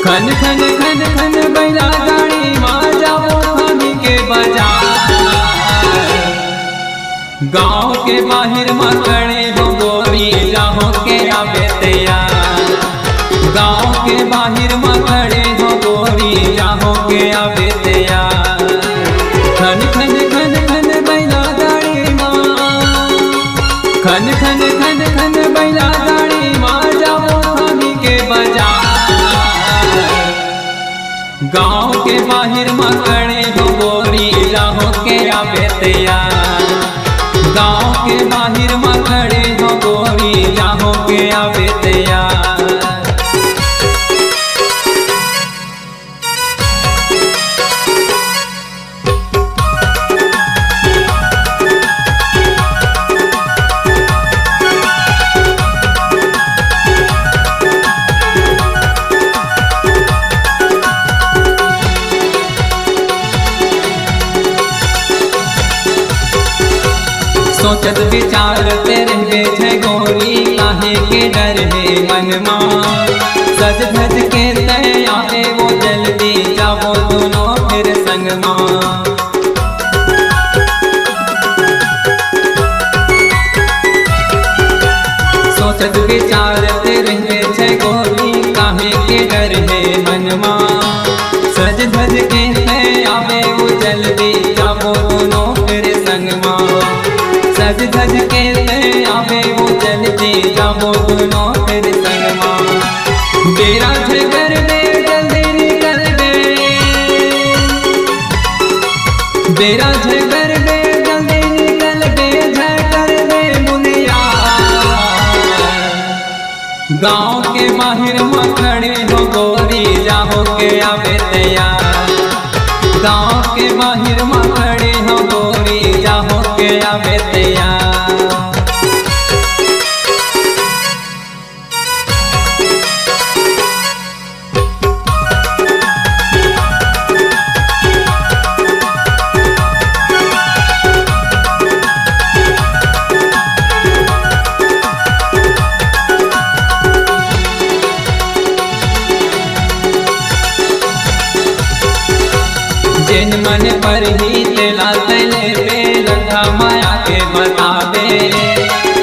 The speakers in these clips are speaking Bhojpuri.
खन खन खन खन बैला गाड़ी माँ जाओ खानी के बाजार। गाँव के बाहर माँ खड़े हो गोरी जाहो के आवे तैयार। गाँव के बाहर माँ खड़े हो गोरी जाहो के आवे तैयार। खन खन खन खन बैला गाड़ी माँ, खन खन खन खन बैला गाड़ी माँ जाओ खानी के बाजार। गाँव के बाहर माँ खड़े हो गोरी जाहो के आवे तैयार। गाँव के बाहर माँ खड़े हो गोरी जाहो के आवे तैयार। सोचत विचारते रहबे छै गोरी काहे के डर है मन मां। सज धज के तय आवे वो जल्दी जाओ दोनों फिर संग मां। सोचत विचारते रहबे छै गोरी काहे के डर है मन मां। सज धज के तय आवे वो जल्दी जाओ दोनों फिर संग मां। सज धज के आवे वो जल्दी जाओ दोनों फिर संग मां। बेरा घर दे जल्दी निकल दे, बेरा घर दे जल्दी निकल दे कर दे मुनिया। गाँव के बाहर माँ खड़े हो गोरी जाहो के आवे तैयार। गाँव के बाहर माँ खड़े हो गोरी जाहो के आवे तैयार। जिन मन पर ही तेला तले पे रखा माया के बतावे।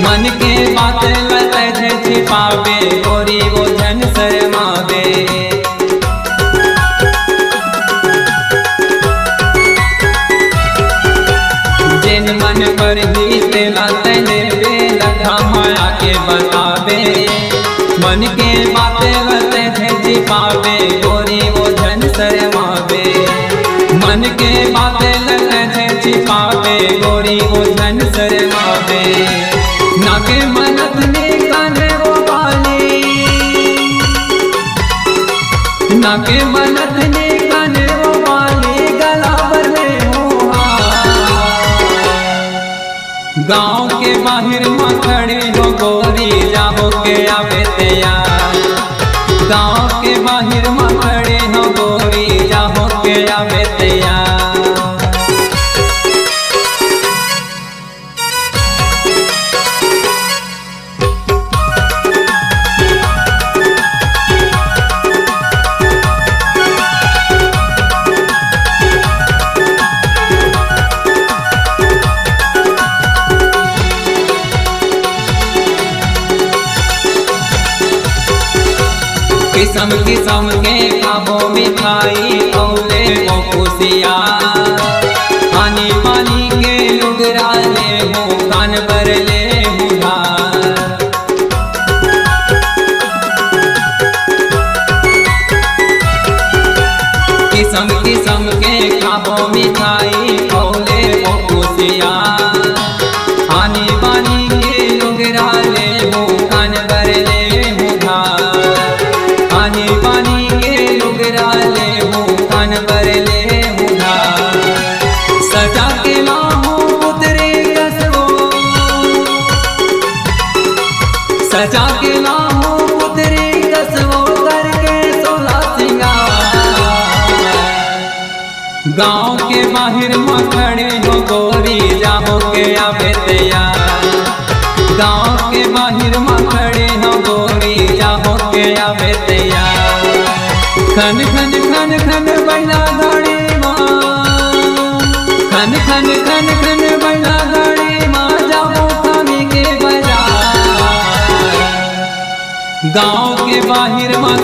मन के बात लत छिपावे गोरी वो जन शर्मावे। जिन मन पर ही तेला तले पे रखा माया के बतावे। मन के बात लत छिपावे गोरी वो जन शर्मावे। मन के बातें ललच छिपावे गोरी वो धन शर्मावे। ना के मनत ने काने वो वाली, ना के मनत ने काने वो वाली गलावर में हो। गाँव के बाहर माँ खड़े हो गोरी जाहो के आवे तैयार। गाँव के बाहर माँ खड़े हो गोरी जाहो के आवे तैयार। किस्म किस्म के खाबो मिठाई औले वो खुशिया। पानी पानी के लुगरा ले हो कान पर ले मुहार। किस्म किस्म के खाबो मिठाई औले वो खुशिया। पानी पानी के लुगरा ले हो कान पर ले मुहार। पानी पानी के लुगरा ले हो कान पर ले मुहार। सजा के लाहू पुतरे कसबो, सजा के लाहू पुतरे कसबो करके सोला सिंगार। गाँव के बाहर माँ खड़े हो गोरी जाहो के आवे तैयार। गाँव के बाहर माँ खड़े हो गोरी जाहो के आवे तैयार। खन खन खन खन बैला गाड़ी माँ, खन खन खन खन बैला गाड़ी माँ, जाओ थामी के बाजार। गाँव के बाहर माँ